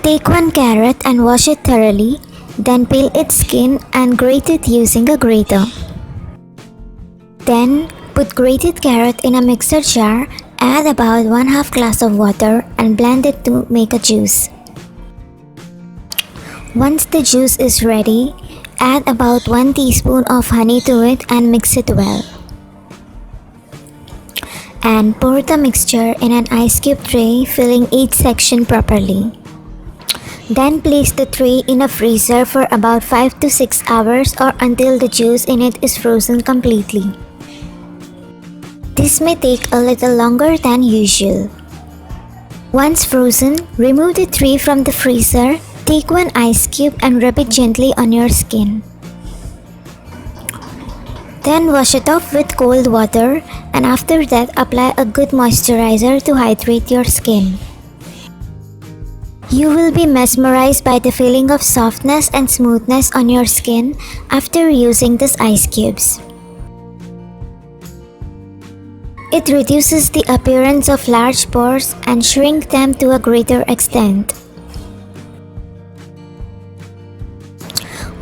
Take one carrot and wash it thoroughly, then peel its skin and grate it using a grater. Then, put grated carrot in a mixer jar, add about 1/2 glass of water and blend it to make a juice. Once the juice is ready, add about 1 teaspoon of honey to it and mix it well. And pour the mixture in an ice cube tray, filling each section properly. Then place the tray in a freezer for about 5 to 6 hours or until the juice in it is frozen completely. This may take a little longer than usual. Once frozen, remove the tray from the freezer, take one ice cube and rub it gently on your skin. Then wash it off with cold water, and after that apply a good moisturizer to hydrate your skin. You will be mesmerized by the feeling of softness and smoothness on your skin after using these ice cubes. It reduces the appearance of large pores and shrink them to a greater extent.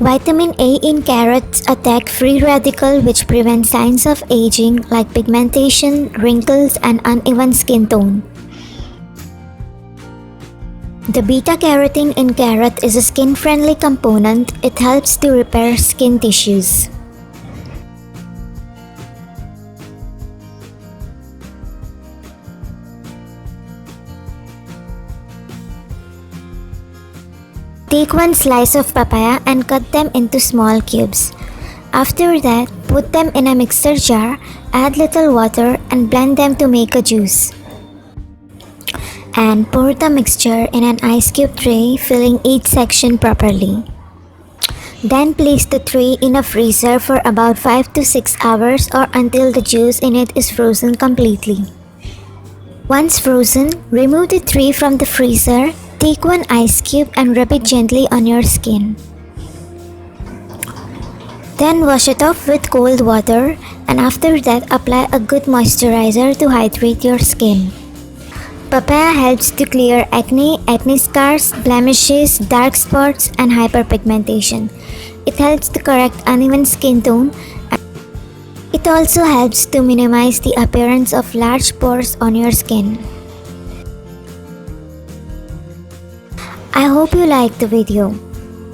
Vitamin A in carrots attack free radical which prevent signs of aging like pigmentation, wrinkles, and uneven skin tone. The beta-carotene in carrot is a skin-friendly component. It helps to repair skin tissues. Take one slice of papaya and cut them into small cubes. After that, put them in a mixer jar, add little water and blend them to make a juice. And pour the mixture in an ice cube tray, filling each section properly. Then place the tray in a freezer for about 5 to 6 hours or until the juice in it is frozen completely. Once frozen, remove the tray from the freezer. Take one ice cube and rub it gently on your skin. Then wash it off with cold water, and after that apply a good moisturizer to hydrate your skin. Papaya helps to clear acne, acne scars, blemishes, dark spots, and hyperpigmentation. It helps to correct uneven skin tone. It also helps to minimize the appearance of large pores on your skin. I hope you liked the video.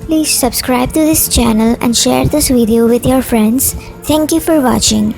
Please subscribe to this channel and share this video with your friends. Thank you for watching.